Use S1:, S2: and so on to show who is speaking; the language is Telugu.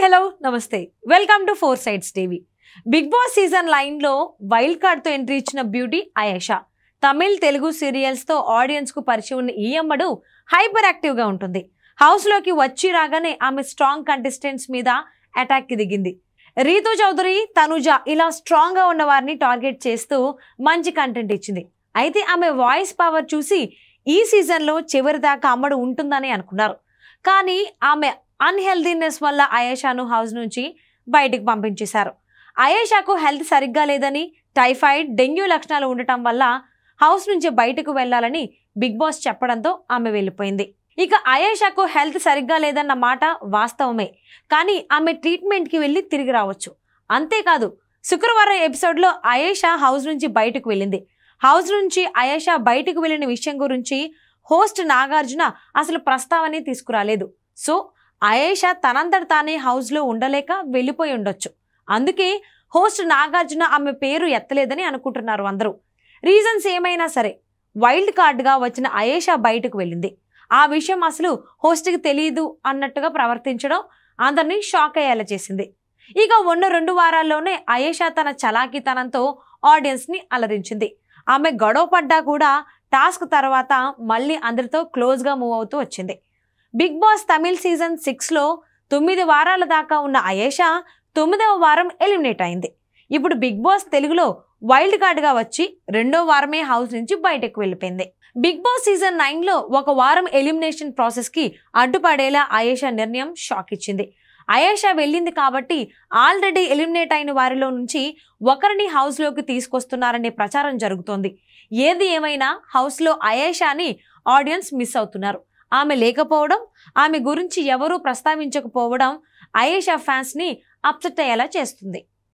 S1: హలో నమస్తే welcome to four sides TV. Bigg Boss season 9 లో వైల్డ్ కార్డ్ తో ఎంట్రీ ఇచ్చిన బ్యూటీ అయేషా. తమిళ్ తెలుగు సీరియల్స్ తో ఆడియన్స్ కు పరిచయం ఉన్న ఈ అమ్మడు హైపర్ యాక్టివ్ గా ఉంటుంది. హౌస్ లోకి వచ్చి రాగానే ఆమె స్ట్రాంగ్ కంటెస్టెంట్స్ మీద అటాక్ కి దిగింది. రీతు చౌదరి, తనుజ ఇలా స్ట్రాంగ్ గా ఉన్న వారిని టార్గెట్ చేస్తూ మంచి కంటెంట్ ఇచ్చింది. అయితే ఆమె వాయిస్ పవర్ చూసి ఈ సీజన్ లో చివరి దాకా అమ్మడు ఉంటుందని అనుకున్నారు. కానీ ఆమె అన్హెల్దీనెస్ వల్ల అయేషాను హౌస్ నుంచి బయటికి పంపించేశారు. అయేషాకు హెల్త్ సరిగ్గా లేదని, టైఫాయిడ్, డెంగ్యూ లక్షణాలు ఉండటం వల్ల హౌస్ నుంచి బయటకు వెళ్లాలని బిగ్ బాస్ చెప్పడంతో ఆమె వెళ్ళిపోయింది. ఇక అయేషాకు హెల్త్ సరిగ్గా లేదన్న మాట వాస్తవమే, కానీ ఆమె ట్రీట్మెంట్కి వెళ్ళి తిరిగి రావచ్చు. అంతేకాదు, శుక్రవారం ఎపిసోడ్లో అయేషా హౌస్ నుంచి బయటకు వెళ్ళింది. హౌస్ నుంచి అయేషా బయటకు వెళ్ళిన విషయం గురించి హోస్ట్ నాగార్జున అసలు ప్రస్తావనే తీసుకురాలేదు. సో అయేషా తనంతట తానే హౌస్లో ఉండలేక వెళ్ళిపోయి ఉండొచ్చు. అందుకే హోస్ట్ నాగార్జున ఆమె పేరు ఎత్తలేదని అనుకుంటున్నారు అందరూ. రీజన్స్ ఏమైనా సరే వైల్డ్ కార్డ్గా వచ్చిన అయేషా బయటకు వెళ్ళింది. ఆ విషయం అసలు హోస్ట్కి తెలియదు అన్నట్టుగా ప్రవర్తించడం అందరినీ షాక్ అయ్యేలా చేసింది. ఇక ఉన్న 2 వారాల్లోనే అయేషా తన చలాకీతనంతో ఆడియన్స్ని అలరించింది. ఆమె గొడవ పడ్డా కూడా టాస్క్ తర్వాత మళ్ళీ అందరితో క్లోజ్గా మూవ్ అవుతూ వచ్చింది. బిగ్ బాస్ తమిళ్ సీజన్ 6లో 9 వారాల దాకా ఉన్న అయేషా 9వ వారం ఎలిమినేట్ అయింది. ఇప్పుడు బిగ్ బాస్ తెలుగులో వైల్డ్ కార్డ్గా వచ్చి 2వ వారమే హౌస్ నుంచి బయటకు వెళ్ళిపోయింది. బిగ్ బాస్ సీజన్ 9లో 1 వారం ఎలిమినేషన్ ప్రాసెస్కి అడ్డుపడేలా అయేషా నిర్ణయం షాక్ ఇచ్చింది. అయేషా వెళ్ళింది కాబట్టి ఆల్రెడీ ఎలిమినేట్ అయిన వారిలో నుంచి ఒకరిని హౌస్లోకి తీసుకొస్తున్నారనే ప్రచారం జరుగుతోంది. ఏది ఏమైనా హౌస్లో అయేషాని ఆడియన్స్ మిస్ అవుతున్నారు. ఆమె లేకపోవడం, ఆమె గురించి ఎవరూ ప్రస్తావించకపోవడం అయేషా ఫ్యాన్స్ని అప్సెట్ అయ్యేలా చేస్తుంది.